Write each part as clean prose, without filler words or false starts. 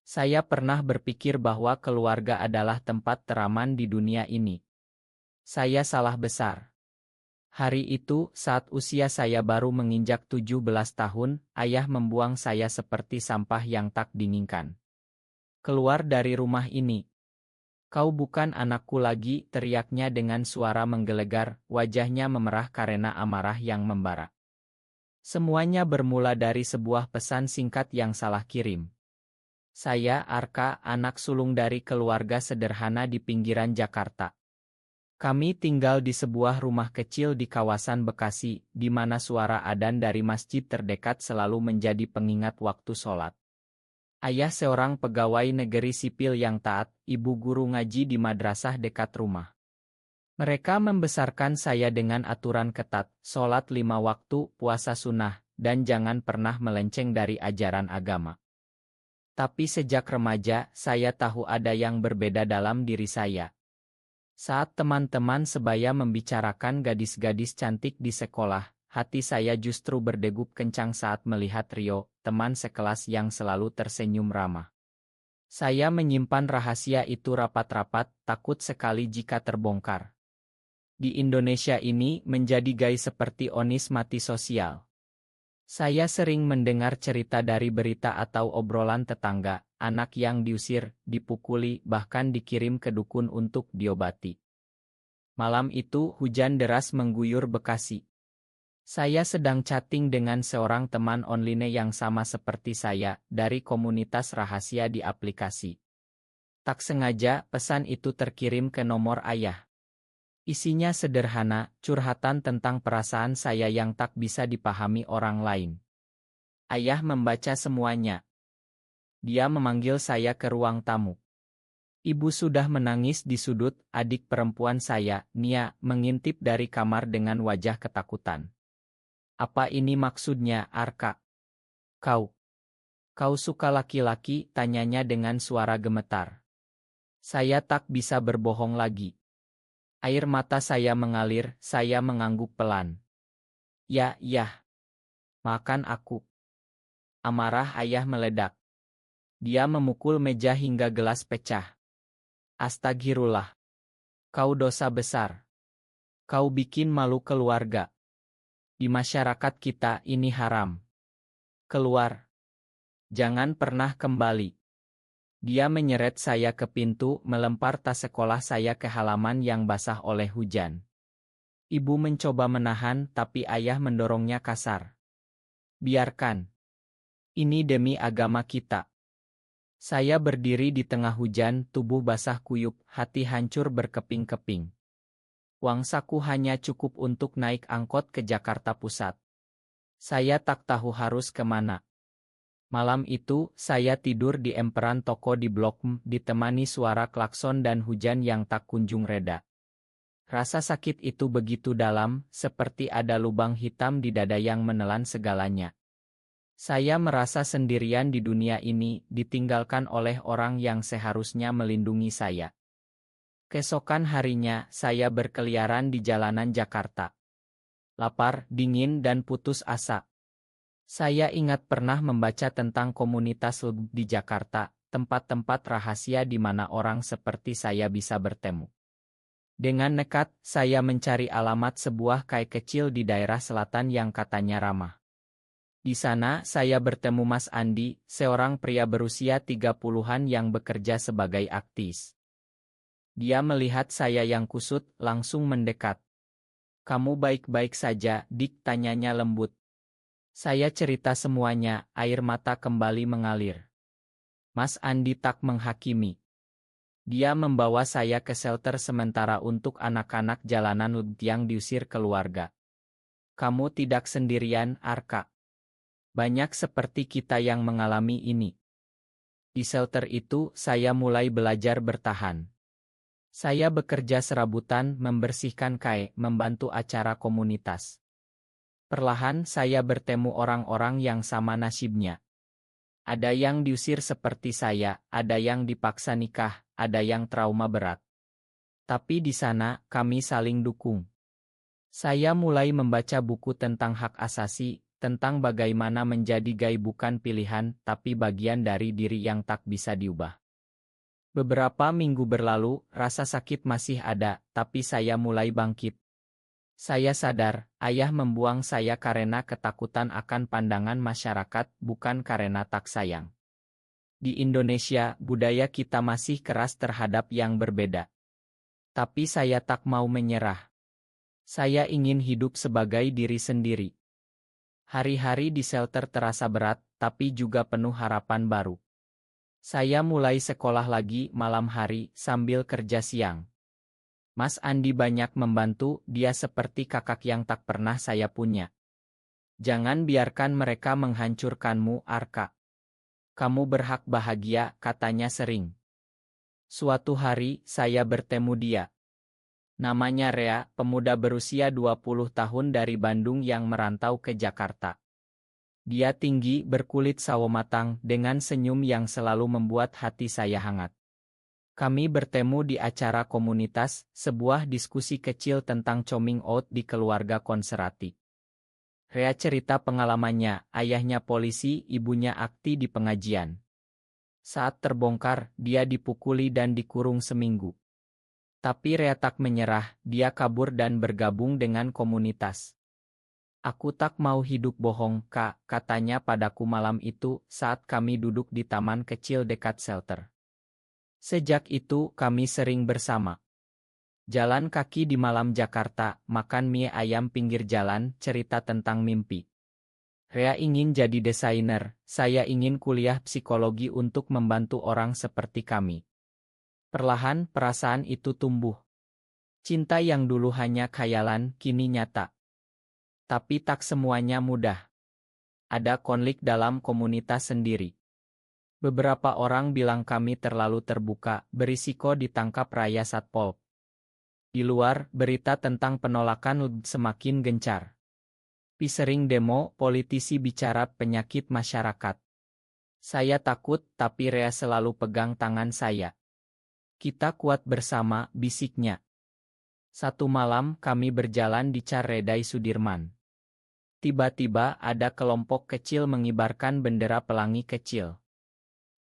Saya pernah berpikir bahwa keluarga adalah tempat teraman di dunia ini. Saya salah besar. Hari itu, saat usia saya baru menginjak 17 tahun, ayah membuang saya seperti sampah yang tak diinginkan. Keluar dari rumah ini. Kau bukan anakku lagi, teriaknya dengan suara menggelegar, wajahnya memerah karena amarah yang membara. Semuanya bermula dari sebuah pesan singkat yang salah kirim. Saya, Arka, anak sulung dari keluarga sederhana di pinggiran Jakarta. Kami tinggal di sebuah rumah kecil di kawasan Bekasi, di mana suara adzan dari masjid terdekat selalu menjadi pengingat waktu sholat. Ayah seorang pegawai negeri sipil yang taat, ibu guru ngaji di madrasah dekat rumah. Mereka membesarkan saya dengan aturan ketat, sholat 5 waktu, puasa sunnah, dan jangan pernah melenceng dari ajaran agama. Tapi sejak remaja, saya tahu ada yang berbeda dalam diri saya. Saat teman-teman sebaya membicarakan gadis-gadis cantik di sekolah, hati saya justru berdegup kencang saat melihat Rio, teman sekelas yang selalu tersenyum ramah. Saya menyimpan rahasia itu rapat-rapat, takut sekali jika terbongkar. Di Indonesia ini menjadi gay seperti Onis mati sosial. Saya sering mendengar cerita dari berita atau obrolan tetangga, anak yang diusir, dipukuli, bahkan dikirim ke dukun untuk diobati. Malam itu hujan deras mengguyur Bekasi. Saya sedang chatting dengan seorang teman online yang sama seperti saya, dari komunitas rahasia di aplikasi. Tak sengaja, pesan itu terkirim ke nomor ayah. Isinya sederhana, curhatan tentang perasaan saya yang tak bisa dipahami orang lain. Ayah membaca semuanya. Dia memanggil saya ke ruang tamu. Ibu sudah menangis di sudut, adik perempuan saya, Nia, mengintip dari kamar dengan wajah ketakutan. Apa ini maksudnya, Arka? Kau suka laki-laki, tanyanya dengan suara gemetar. Saya tak bisa berbohong lagi. Air mata saya mengalir, saya mengangguk pelan. Ya, makan aku. Amarah ayah meledak. Dia memukul meja hingga gelas pecah. Astagfirullah. Kau dosa besar. Kau bikin malu keluarga. Di masyarakat kita ini haram. Keluar. Jangan pernah kembali. Dia menyeret saya ke pintu, melempar tas sekolah saya ke halaman yang basah oleh hujan. Ibu mencoba menahan, tapi ayah mendorongnya kasar. Biarkan. Ini demi agama kita. Saya berdiri di tengah hujan, tubuh basah kuyup, hati hancur berkeping-keping. Uang saku hanya cukup untuk naik angkot ke Jakarta Pusat. Saya tak tahu harus kemana. Malam itu, saya tidur di emperan toko di Blok M, ditemani suara klakson dan hujan yang tak kunjung reda. Rasa sakit itu begitu dalam, seperti ada lubang hitam di dada yang menelan segalanya. Saya merasa sendirian di dunia ini, ditinggalkan oleh orang yang seharusnya melindungi saya. Keesokan harinya, saya berkeliaran di jalanan Jakarta. Lapar, dingin, dan putus asa. Saya ingat pernah membaca tentang komunitas LGB di Jakarta, tempat-tempat rahasia di mana orang seperti saya bisa bertemu. Dengan nekat, saya mencari alamat sebuah kai kecil di daerah selatan yang katanya ramah. Di sana, saya bertemu Mas Andi, seorang pria berusia 30-an yang bekerja sebagai aktis. Dia melihat saya yang kusut, langsung mendekat. Kamu baik-baik saja, Dik, tanyanya lembut. Saya cerita semuanya, air mata kembali mengalir. Mas Andi tak menghakimi. Dia membawa saya ke shelter sementara untuk anak-anak jalanan LGB yang diusir keluarga. Kamu tidak sendirian, Arka. Banyak seperti kita yang mengalami ini. Di shelter itu, saya mulai belajar bertahan. Saya bekerja serabutan, membersihkan kai, membantu acara komunitas. Perlahan saya bertemu orang-orang yang sama nasibnya. Ada yang diusir seperti saya, ada yang dipaksa nikah, ada yang trauma berat. Tapi di sana, kami saling dukung. Saya mulai membaca buku tentang hak asasi, tentang bagaimana menjadi gay bukan pilihan, tapi bagian dari diri yang tak bisa diubah. Beberapa minggu berlalu, rasa sakit masih ada, tapi saya mulai bangkit. Saya sadar, ayah membuang saya karena ketakutan akan pandangan masyarakat, bukan karena tak sayang. Di Indonesia, budaya kita masih keras terhadap yang berbeda. Tapi saya tak mau menyerah. Saya ingin hidup sebagai diri sendiri. Hari-hari di shelter terasa berat, tapi juga penuh harapan baru. Saya mulai sekolah lagi malam hari sambil kerja siang. Mas Andi banyak membantu, dia seperti kakak yang tak pernah saya punya. Jangan biarkan mereka menghancurkanmu, Arka. Kamu berhak bahagia, katanya sering. Suatu hari, saya bertemu dia. Namanya Rea, pemuda berusia 20 tahun dari Bandung yang merantau ke Jakarta. Dia tinggi, berkulit sawo matang, dengan senyum yang selalu membuat hati saya hangat. Kami bertemu di acara komunitas, sebuah diskusi kecil tentang coming out di keluarga konservatif. Rea cerita pengalamannya, ayahnya polisi, ibunya akti di pengajian. Saat terbongkar, dia dipukuli dan dikurung seminggu. Tapi Rea tak menyerah, dia kabur dan bergabung dengan komunitas. Aku tak mau hidup bohong, Kak, katanya padaku malam itu saat kami duduk di taman kecil dekat shelter. Sejak itu, kami sering bersama. Jalan kaki di malam Jakarta, makan mie ayam pinggir jalan, cerita tentang mimpi. Rea ingin jadi desainer, saya ingin kuliah psikologi untuk membantu orang seperti kami. Perlahan, perasaan itu tumbuh. Cinta yang dulu hanya khayalan, kini nyata. Tapi tak semuanya mudah. Ada konflik dalam komunitas sendiri. Beberapa orang bilang kami terlalu terbuka, berisiko ditangkap raya Satpol. Di luar, berita tentang penolakan semakin gencar. Sering demo, politisi bicara penyakit masyarakat. Saya takut, tapi Rea selalu pegang tangan saya. Kita kuat bersama, bisiknya. Satu malam kami berjalan di Carredai Sudirman. Tiba-tiba ada kelompok kecil mengibarkan bendera pelangi kecil.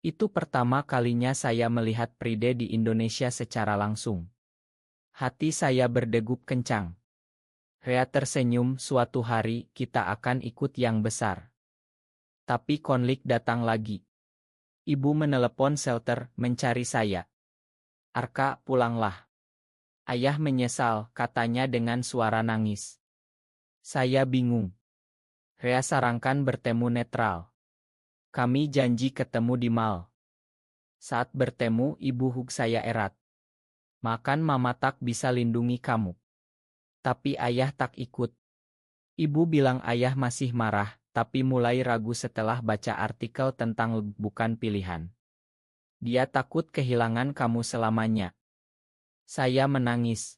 Itu pertama kalinya saya melihat Pride di Indonesia secara langsung. Hati saya berdegup kencang. Rea tersenyum, suatu hari kita akan ikut yang besar. Tapi konflik datang lagi. Ibu menelepon shelter, mencari saya. Arka, pulanglah. Ayah menyesal, katanya dengan suara nangis. Saya bingung. Rea sarankan bertemu netral. Kami janji ketemu di mal. Saat bertemu, ibu hug saya erat. Makan mama tak bisa lindungi kamu. Tapi ayah tak ikut. Ibu bilang ayah masih marah, tapi mulai ragu setelah baca artikel tentang bukan pilihan. Dia takut kehilangan kamu selamanya. Saya menangis.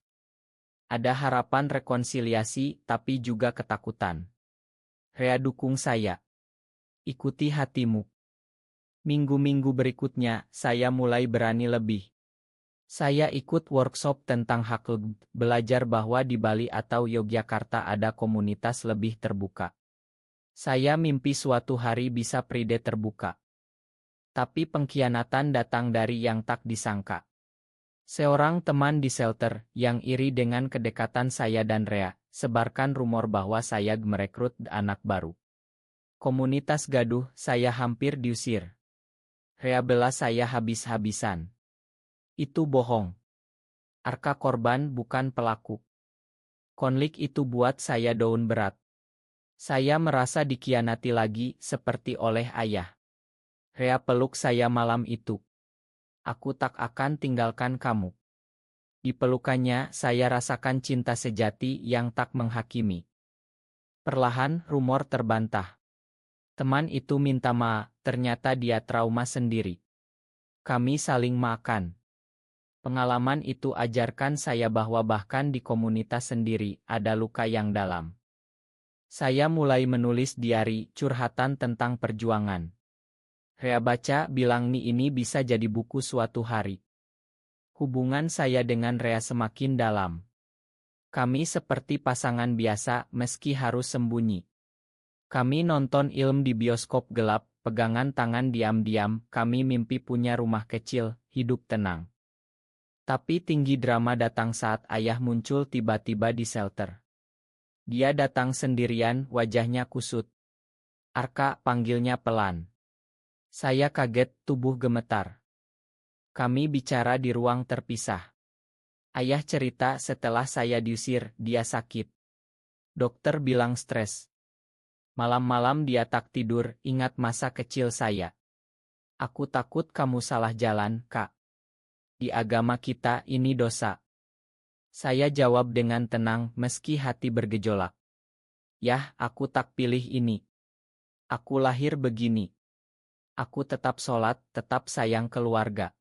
Ada harapan rekonsiliasi, tapi juga ketakutan. Rea dukung saya. Ikuti hatimu. Minggu-minggu berikutnya, saya mulai berani lebih. Saya ikut workshop tentang hak LGBT, belajar bahwa di Bali atau Yogyakarta ada komunitas lebih terbuka. Saya mimpi suatu hari bisa Pride terbuka. Tapi pengkhianatan datang dari yang tak disangka. Seorang teman di shelter, yang iri dengan kedekatan saya dan Rea, sebarkan rumor bahwa saya merekrut anak baru. Komunitas gaduh, saya hampir diusir. Rea bela saya habis-habisan. Itu bohong. Arka korban bukan pelaku. Konflik itu buat saya down berat. Saya merasa dikhianati lagi, seperti oleh ayah. Rea peluk saya malam itu. Aku tak akan tinggalkan kamu. Di pelukannya, saya rasakan cinta sejati yang tak menghakimi. Perlahan, rumor terbantah. Teman itu minta maaf, ternyata dia trauma sendiri. Kami saling makan. Pengalaman itu ajarkan saya bahwa bahkan di komunitas sendiri, ada luka yang dalam. Saya mulai menulis diari, curhatan tentang perjuangan. Rea baca, bilang ini bisa jadi buku suatu hari. Hubungan saya dengan Rea semakin dalam. Kami seperti pasangan biasa, meski harus sembunyi. Kami nonton film di bioskop gelap, pegangan tangan diam-diam, kami mimpi punya rumah kecil, hidup tenang. Tapi tinggi drama datang saat ayah muncul tiba-tiba di shelter. Dia datang sendirian, wajahnya kusut. Arka, panggilnya pelan. Saya kaget, tubuh gemetar. Kami bicara di ruang terpisah. Ayah cerita setelah saya diusir, dia sakit. Dokter bilang stres. Malam-malam dia tak tidur, ingat masa kecil saya. Aku takut kamu salah jalan, Kak. Di agama kita ini dosa. Saya jawab dengan tenang meski hati bergejolak. Yah, aku tak pilih ini. Aku lahir begini. Aku tetap sholat, tetap sayang keluarga.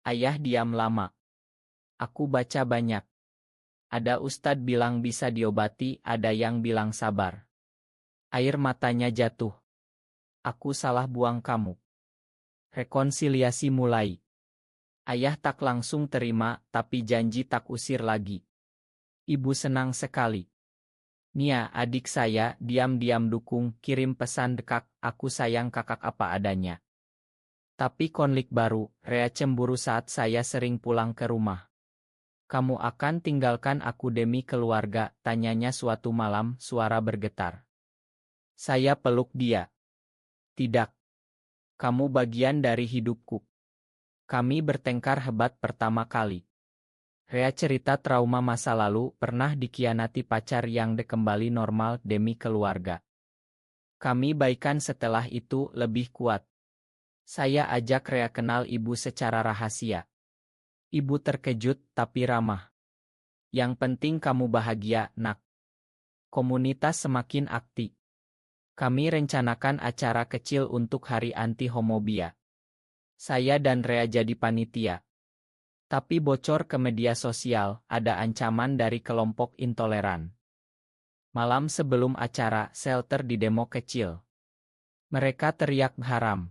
Ayah diam lama. Aku baca banyak. Ada ustadz bilang bisa diobati, ada yang bilang sabar. Air matanya jatuh. Aku salah buang kamu. Rekonsiliasi mulai. Ayah tak langsung terima, tapi janji tak usir lagi. Ibu senang sekali. Nia, adik saya, diam-diam dukung, kirim pesan dekak, aku sayang kakak apa adanya. Tapi konflik baru, Rea cemburu saat saya sering pulang ke rumah. Kamu akan tinggalkan aku demi keluarga, tanyanya suatu malam, suara bergetar. Saya peluk dia. Tidak. Kamu bagian dari hidupku. Kami bertengkar hebat pertama kali. Rea cerita trauma masa lalu, pernah dikhianati pacar yang kembali normal demi keluarga. Kami baikan setelah itu lebih kuat. Saya ajak Rea kenal ibu secara rahasia. Ibu terkejut tapi ramah. Yang penting kamu bahagia, nak. Komunitas semakin aktif. Kami rencanakan acara kecil untuk hari anti homofobia. Saya dan Rea jadi panitia. Tapi bocor ke media sosial, ada ancaman dari kelompok intoleran. Malam sebelum acara, shelter di demo kecil. Mereka teriak haram.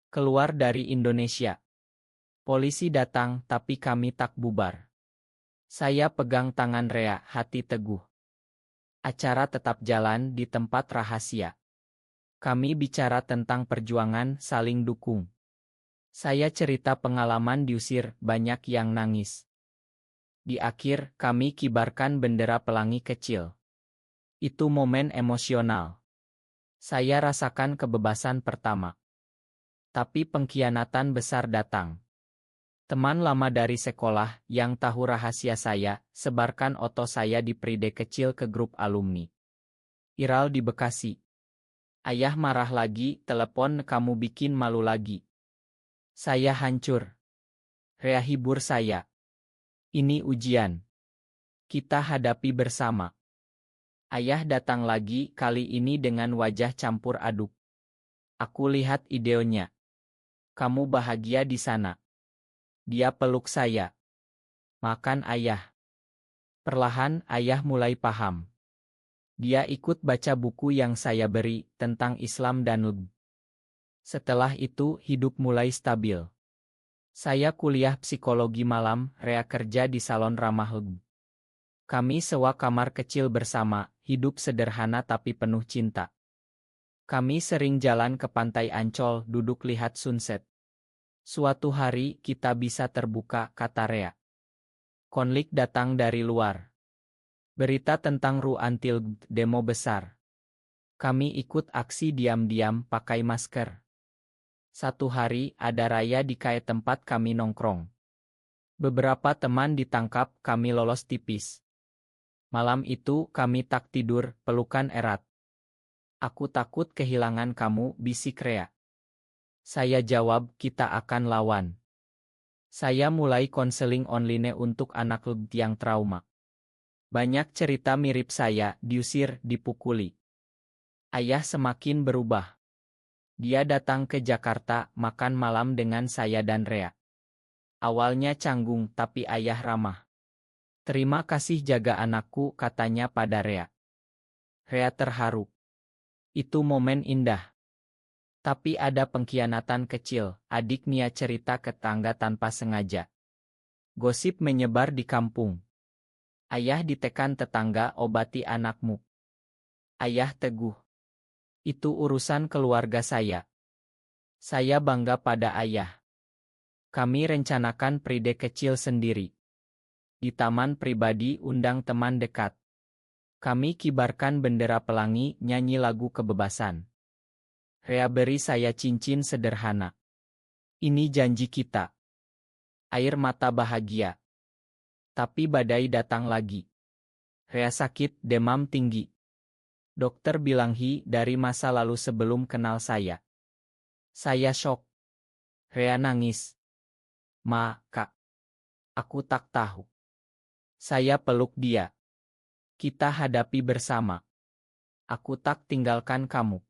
Keluar dari Indonesia. Polisi datang, tapi kami tak bubar. Saya pegang tangan Rea, hati teguh. Acara tetap jalan di tempat rahasia. Kami bicara tentang perjuangan, saling dukung. Saya cerita pengalaman diusir, banyak yang nangis. Di akhir, kami kibarkan bendera pelangi kecil. Itu momen emosional. Saya rasakan kebebasan pertama. Tapi pengkhianatan besar datang. Teman lama dari sekolah, yang tahu rahasia saya, sebarkan foto saya di pride kecil ke grup alumni. Viral di Bekasi. Ayah marah lagi, telepon kamu bikin malu lagi. Saya hancur. Rea hibur saya. Ini ujian. Kita hadapi bersama. Ayah datang lagi, kali ini dengan wajah campur aduk. Aku lihat videonya. Kamu bahagia di sana. Dia peluk saya. Makan ayah. Perlahan ayah mulai paham. Dia ikut baca buku yang saya beri tentang Islam dan LB. Setelah itu hidup mulai stabil. Saya kuliah psikologi malam, Rea kerja di salon ramah LB. Kami sewa kamar kecil bersama, hidup sederhana tapi penuh cinta. Kami sering jalan ke pantai Ancol, duduk lihat sunset. Suatu hari kita bisa terbuka, kata Rea. Konflik datang dari luar. Berita tentang anti demo besar. Kami ikut aksi diam-diam pakai masker. Satu hari ada raya di kaya tempat kami nongkrong. Beberapa teman ditangkap, kami lolos tipis. Malam itu kami tak tidur, pelukan erat. Aku takut kehilangan kamu, bisik Rea. Saya jawab, kita akan lawan. Saya mulai konseling online untuk anak yang trauma. Banyak cerita mirip saya, diusir, dipukuli. Ayah semakin berubah. Dia datang ke Jakarta, makan malam dengan saya dan Rea. Awalnya canggung, tapi ayah ramah. Terima kasih jaga anakku, katanya pada Rea. Rea terharu. Itu momen indah. Tapi ada pengkhianatan kecil, adik Nia cerita ke tangga tanpa sengaja. Gosip menyebar di kampung. Ayah ditekan tetangga, obati anakmu. Ayah teguh. Itu urusan keluarga saya. Saya bangga pada ayah. Kami rencanakan pride kecil sendiri. Di taman pribadi undang teman dekat. Kami kibarkan bendera pelangi, nyanyi lagu kebebasan. Rea beri saya cincin sederhana. Ini janji kita. Air mata bahagia. Tapi badai datang lagi. Rea sakit, demam tinggi. Dokter bilang dari masa lalu sebelum kenal saya. Saya syok. Rea nangis. Ma, Kak. Aku tak tahu. Saya peluk dia. Kita hadapi bersama. Aku tak tinggalkan kamu.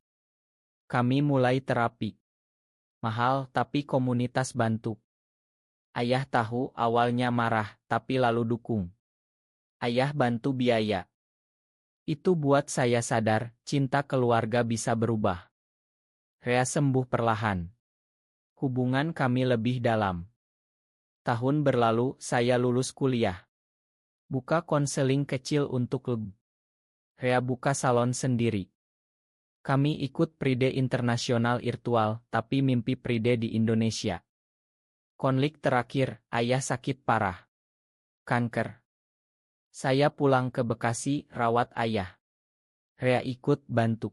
Kami mulai terapi. Mahal tapi komunitas bantu. Ayah tahu awalnya marah tapi lalu dukung. Ayah bantu biaya. Itu buat saya sadar, cinta keluarga bisa berubah. Rea sembuh perlahan. Hubungan kami lebih dalam. Tahun berlalu, saya lulus kuliah. Buka konseling kecil untuk Rea buka salon sendiri. Kami ikut pride internasional virtual, tapi mimpi pride di Indonesia. Konflik terakhir, ayah sakit parah. Kanker. Saya pulang ke Bekasi, rawat ayah. Rea ikut bantu.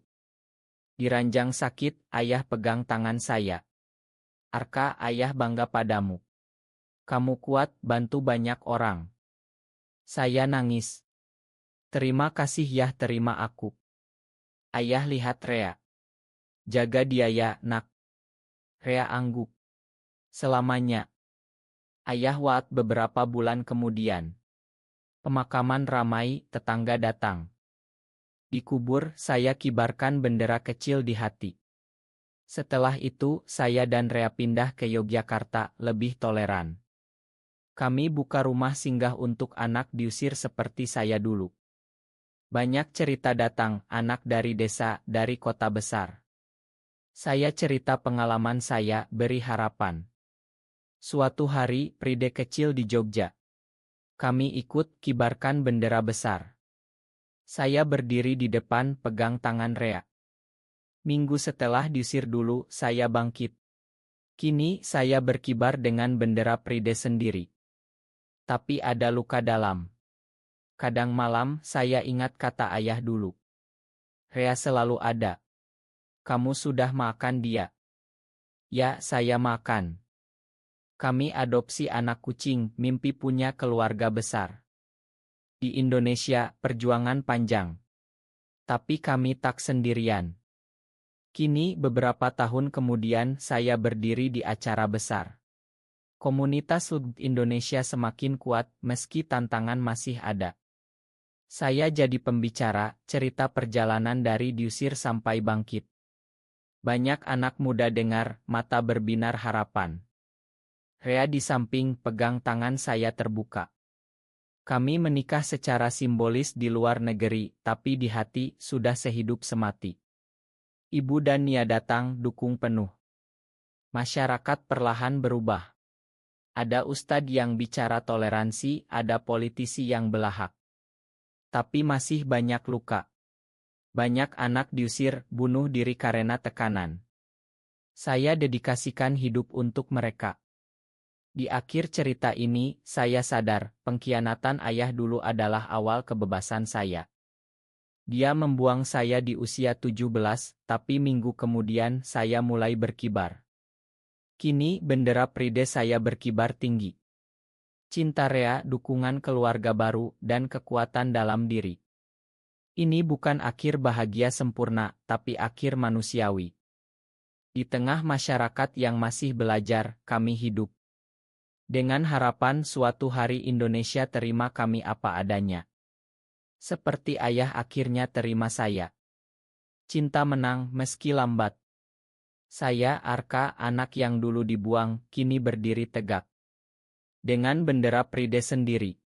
Di ranjang sakit, ayah pegang tangan saya. Arka, ayah bangga padamu. Kamu kuat, bantu banyak orang. Saya nangis. Terima kasih ya, terima aku. Ayah lihat Rea. Jaga dia ya, nak. Rea angguk. Selamanya. Ayah wat beberapa bulan kemudian. Pemakaman ramai, tetangga datang. Di kubur, saya kibarkan bendera kecil di hati. Setelah itu, saya dan Rea pindah ke Yogyakarta, lebih toleran. Kami buka rumah singgah untuk anak diusir seperti saya dulu. Banyak cerita datang, anak dari desa, dari kota besar. Saya cerita pengalaman saya, beri harapan. Suatu hari, pride kecil di Jogja. Kami ikut kibarkan bendera besar. Saya berdiri di depan, pegang tangan Rea. Minggu setelah diusir dulu, saya bangkit. Kini, saya berkibar dengan bendera pride sendiri. Tapi ada luka dalam. Kadang malam, saya ingat kata ayah dulu. Rea selalu ada. Kamu sudah makan dia? Ya, saya makan. Kami adopsi anak kucing, mimpi punya keluarga besar. Di Indonesia, perjuangan panjang. Tapi kami tak sendirian. Kini, beberapa tahun kemudian, saya berdiri di acara besar. Komunitas Indonesia semakin kuat, meski tantangan masih ada. Saya jadi pembicara, cerita perjalanan dari diusir sampai bangkit. Banyak anak muda dengar, mata berbinar harapan. Rea di samping, pegang tangan saya terbuka. Kami menikah secara simbolis di luar negeri, tapi di hati, sudah sehidup semati. Ibu dan Nia datang, dukung penuh. Masyarakat perlahan berubah. Ada ustadz yang bicara toleransi, ada politisi yang belahak. Tapi masih banyak luka. Banyak anak diusir, bunuh diri karena tekanan. Saya dedikasikan hidup untuk mereka. Di akhir cerita ini, saya sadar, pengkhianatan ayah dulu adalah awal kebebasan saya. Dia membuang saya di usia 17, tapi minggu kemudian saya mulai berkibar. Kini bendera pride saya berkibar tinggi. Cinta Rea, dukungan keluarga baru, dan kekuatan dalam diri. Ini bukan akhir bahagia sempurna, tapi akhir manusiawi. Di tengah masyarakat yang masih belajar, kami hidup. Dengan harapan suatu hari Indonesia terima kami apa adanya. Seperti ayah akhirnya terima saya. Cinta menang meski lambat. Saya, Arka, anak yang dulu dibuang, kini berdiri tegak. Dengan bendera pride sendiri.